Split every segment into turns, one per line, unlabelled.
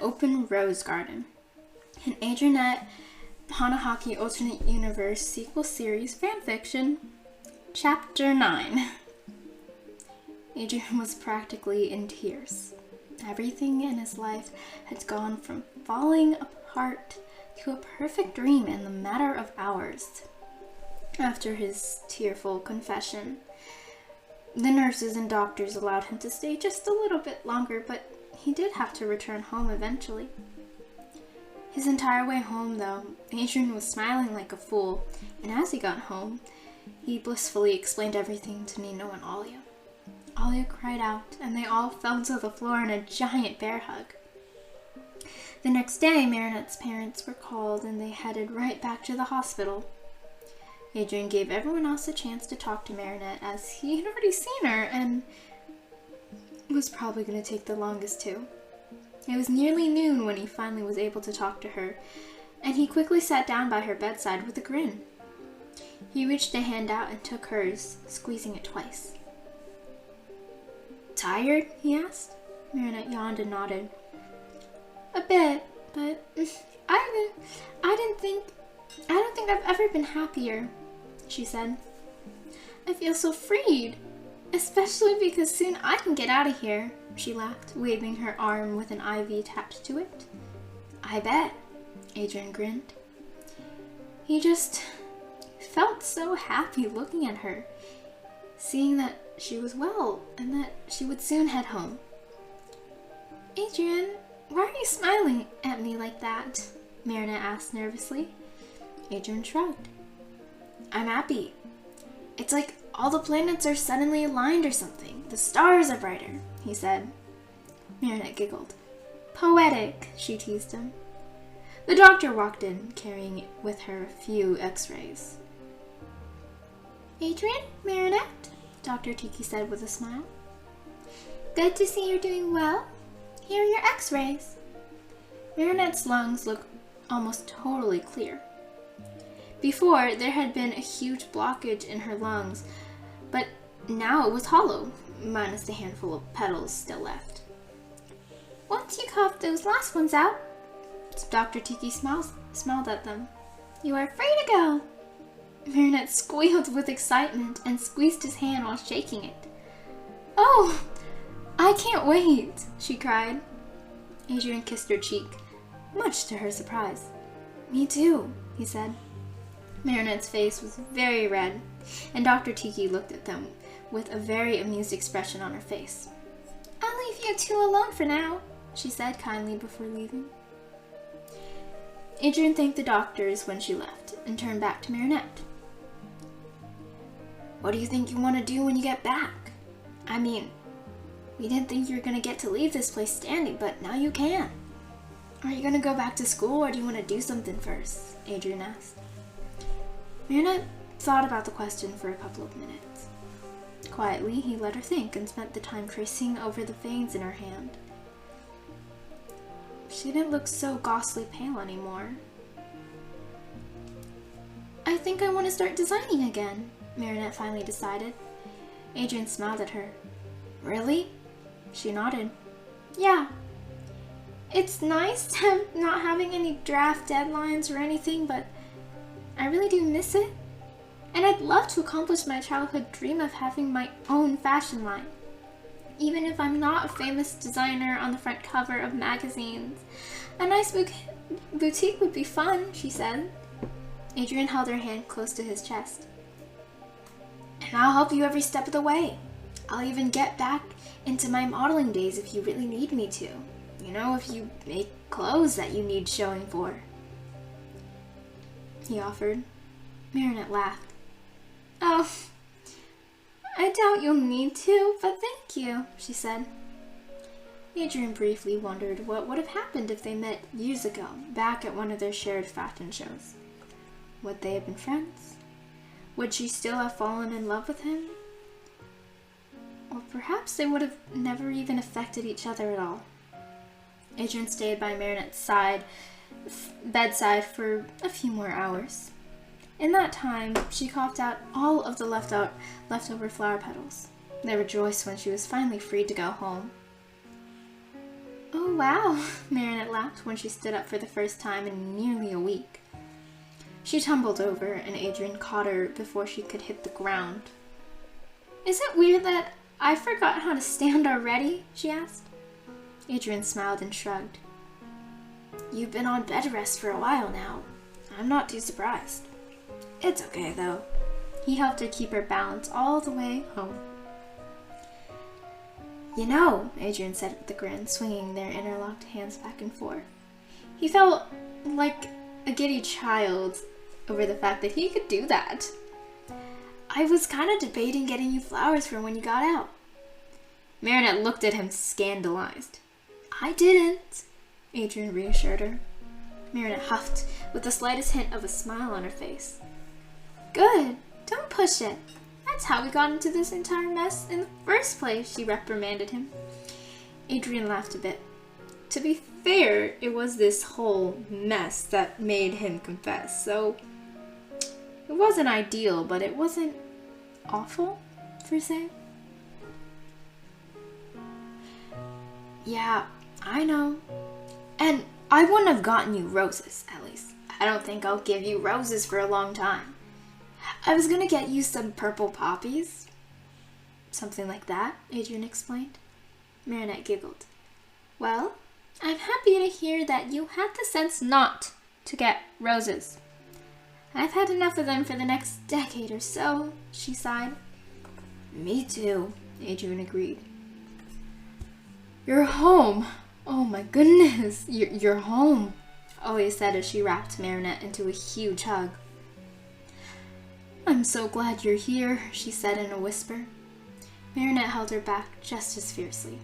open rose garden. An Adrienette Hanahaki Alternate Universe Sequel Series Fanfiction, Chapter 9. Adrian was practically in tears. Everything in his life had gone from falling apart to a perfect dream in the matter of hours. After his tearful confession, the nurses and doctors allowed him to stay just a little bit longer, but he did have to return home eventually. His entire way home, though, Adrian was smiling like a fool, and as he got home, he blissfully explained everything to Nino and Alia. Alia cried out, and they all fell to the floor in a giant bear hug. The next day, Marinette's parents were called, and they headed right back to the hospital. Adrian gave everyone else a chance to talk to Marinette, as he had already seen her, and was probably going to take the longest too. It was nearly noon when he finally was able to talk to her, and he quickly sat down by her bedside with a grin. He reached a hand out and took hers, squeezing it twice. "Tired?" he asked. Marinette yawned and nodded. "A bit, but I don't think I've ever been happier," she said. "I feel so freed, especially because soon I can get out of here," she laughed, waving her arm with an IV attached to it. "I bet," Adrian grinned. He just felt so happy looking at her, seeing that she was well and that she would soon head home. "Adrian, why are you smiling at me like that?" Marinette asked nervously. Adrian shrugged. "I'm happy. It's like all the planets are suddenly aligned or something. The stars are brighter," he said. Marinette giggled. "Poetic," she teased him. The doctor walked in, carrying with her a few x-rays. "Adrian, Marinette," Dr. Tiki said with a smile. "Good to see you're doing well. Here are your x-rays." Marinette's lungs looked almost totally clear. Before, there had been a huge blockage in her lungs, but now it was hollow, minus the handful of petals still left. "Once you cough those last ones out," Dr. Tiki smiled at them, "you are free to go." Marinette squealed with excitement and squeezed his hand while shaking it. "Oh, I can't wait," she cried. Adrian kissed her cheek, much to her surprise. "Me too," he said. Marinette's face was very red, and Dr. Tiki looked at them with a very amused expression on her face. "I'll leave you two alone for now," she said kindly before leaving. Adrian thanked the doctors when she left and turned back to Marinette. "What do you think you want to do when you get back? I mean, we didn't think you were going to get to leave this place standing, but now you can. Are you going to go back to school, or do you want to do something first?" Adrian asked. Marinette thought about the question for a couple of minutes. Quietly, he let her think and spent the time tracing over the veins in her hand. She didn't look so ghastly pale anymore. "I think I want to start designing again," Marinette finally decided. Adrian smiled at her. "Really?" She nodded. "Yeah. It's nice not having any draft deadlines or anything, but I really do miss it. And I'd love to accomplish my childhood dream of having my own fashion line. Even if I'm not a famous designer on the front cover of magazines, a nice boutique would be fun," she said. Adrian held her hand close to his chest. "And I'll help you every step of the way. I'll even get back into my modeling days if you really need me to. You know, if you make clothes that you need showing for," he offered. Marinette laughed. "Oh, I doubt you'll need to, but thank you," she said. Adrian briefly wondered what would have happened if they met years ago, back at one of their shared fashion shows. Would they have been friends? Would she still have fallen in love with him? Or perhaps they would have never even affected each other at all. Adrian stayed by Marinette's bedside for a few more hours. In that time, she coughed out all of the leftover flower petals. They rejoiced when she was finally free to go home. Oh wow, Marinette laughed when she stood up for the first time in nearly a week. She tumbled over and Adrien caught her before she could hit the ground. Is it weird that I forgot how to stand already? She asked. Adrien smiled and shrugged. You've been on bed rest for a while now. I'm not too surprised. It's okay though. He helped her keep her balance all the way home. You know, Adrien said with a grin, swinging their interlocked hands back and forth. He felt like a giddy child over the fact that he could do that. I was kind of debating getting you flowers for when you got out. Marinette looked at him scandalized. I didn't, Adrien reassured her. Marinette huffed with the slightest hint of a smile on her face. Good, don't push it. That's how we got into this entire mess in the first place, she reprimanded him. Adrien laughed a bit. To be fair, it was this whole mess that made him confess, so it wasn't ideal, but it wasn't awful, per se. Yeah, I know. And I wouldn't have gotten you roses, at least. I don't think I'll give you roses for a long time. I was gonna get you some purple poppies. Something like that, Adrien explained. Marinette giggled. Well, I'm happy to hear that you had the sense not to get roses. I've had enough of them for the next decade or so, she sighed. Me too, Adrien agreed. You're home. Oh my goodness, you're home, Alia said as she wrapped Marinette into a huge hug. I'm so glad you're here, she said in a whisper. Marinette held her back just as fiercely.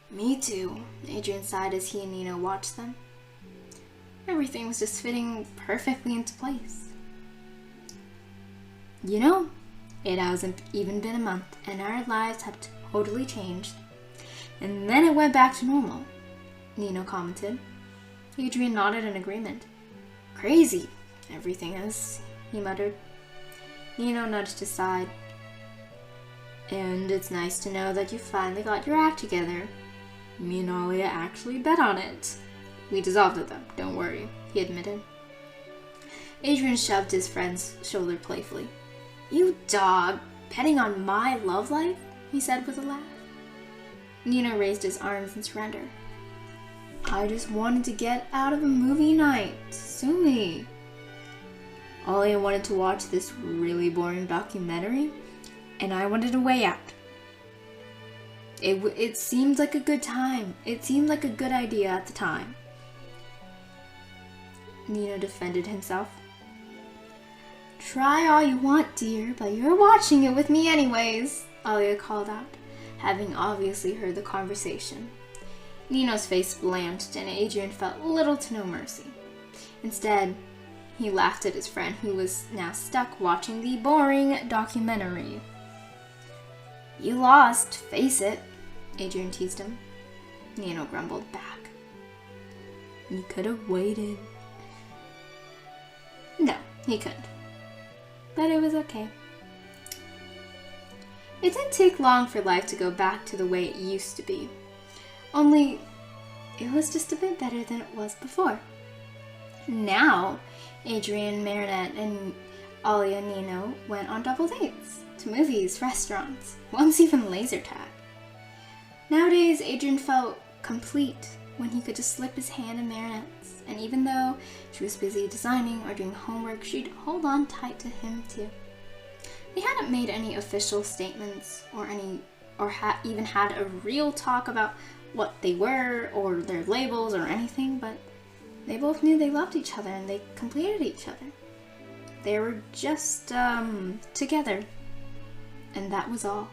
Me too, Adrien sighed as he and Nino watched them. Everything was just fitting perfectly into place. You know, it hasn't even been a month and our lives have totally changed. And then it went back to normal, Nino commented. Adrien nodded in agreement. Crazy, everything is, he muttered. Nino nudged aside. And it's nice to know that you finally got your act together. Me and Alia actually bet on it. We dissolved it though, don't worry, he admitted. Adrien shoved his friend's shoulder playfully. You dog, betting on my love life? He said with a laugh. Nino raised his arms in surrender. I just wanted to get out of a movie night. Sue me. Alia wanted to watch this really boring documentary, and I wanted a way out. It seemed like a good time. It seemed like a good idea at the time. Nino defended himself. Try all you want, dear, but you're watching it with me anyways, Alia called out, having obviously heard the conversation. Nino's face blanched and Adrien felt little to no mercy. Instead, he laughed at his friend who was now stuck watching the boring documentary. You lost, face it, Adrien teased him. Nino grumbled back. You could have waited. No, he couldn't. But it was okay. It didn't take long for life to go back to the way it used to be. Only, it was just a bit better than it was before. Now, Adrien, Marinette, and Alia and Nino went on double dates, to movies, restaurants, once even laser tag. Nowadays, Adrien felt complete when he could just slip his hand in Marinette's, and even though she was busy designing or doing homework, she'd hold on tight to him too. They hadn't made any official statements even had a real talk about what they were or their labels or anything, but they both knew they loved each other and they completed each other. They were just together, and that was all.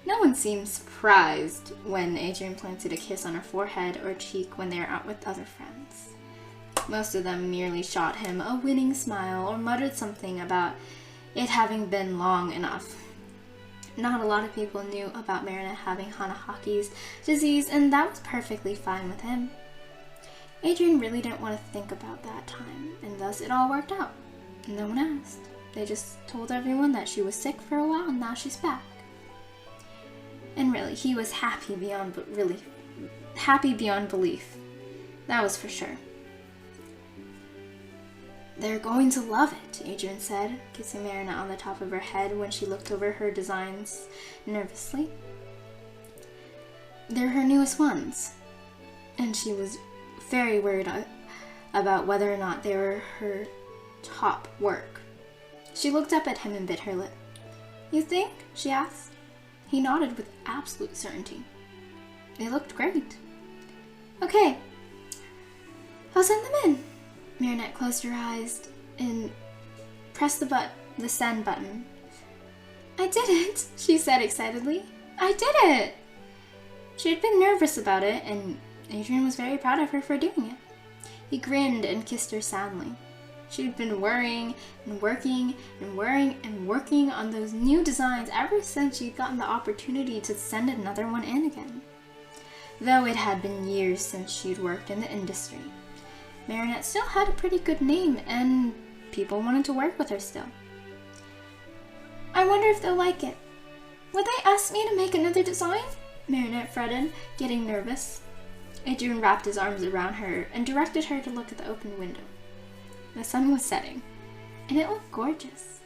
No one seemed surprised when Adrien planted a kiss on her forehead or cheek when they were out with other friends. Most of them merely shot him a winning smile or muttered something about it having been long enough. Not a lot of people knew about Marinette having Hanahaki's disease, and that was perfectly fine with him. Adrien really didn't want to think about that time, and thus it all worked out. No one asked. They just told everyone that she was sick for a while and now she's back. And really, he was happy beyond really happy beyond belief. That was for sure. "They're going to love it," Adrienne said, kissing Marinette on the top of her head when she looked over her designs nervously. "They're her newest ones," and she was very worried about whether or not they were her top work. She looked up at him and bit her lip. "You think?" she asked. He nodded with absolute certainty. They looked great. "Okay, I'll send them in." Marinette closed her eyes and pressed the send button. "I did it," she said excitedly. "I did it!" She had been nervous about it, and Adrienne was very proud of her for doing it. He grinned and kissed her soundly. She had been worrying and working and worrying and working on those new designs ever since she'd gotten the opportunity to send another one in again. Though it had been years since she'd worked in the industry, Marinette still had a pretty good name, and people wanted to work with her still. "I wonder if they'll like it. Would they ask me to make another design?" Marinette fretted, getting nervous. Adrienne wrapped his arms around her and directed her to look at the open window. The sun was setting, and it looked gorgeous.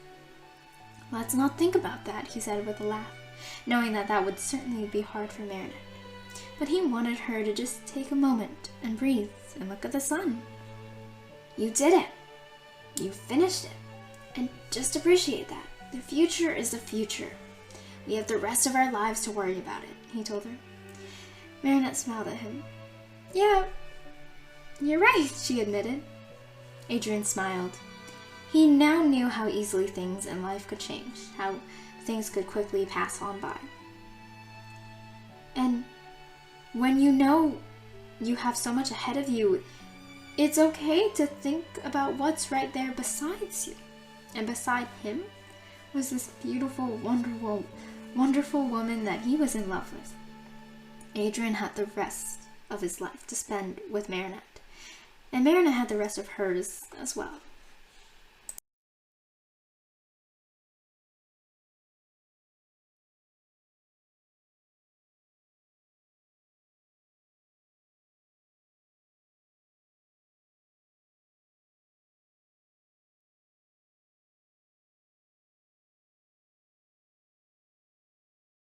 "Let's not think about that," he said with a laugh, knowing that that would certainly be hard for Marinette. But he wanted her to just take a moment and breathe and look at the sun. "You did it. You finished it. And just appreciate that. The future is the future. We have the rest of our lives to worry about it," he told her. Marinette smiled at him. "Yeah, you're right," she admitted. Adrienne smiled. He now knew how easily things in life could change, how things could quickly pass on by. And when you know you have so much ahead of you, it's okay to think about what's right there besides you. And beside him was this beautiful, wonderful woman that he was in love with. Adrienne had the rest of his life to spend with Marinette, and Marinette had the rest of hers as well.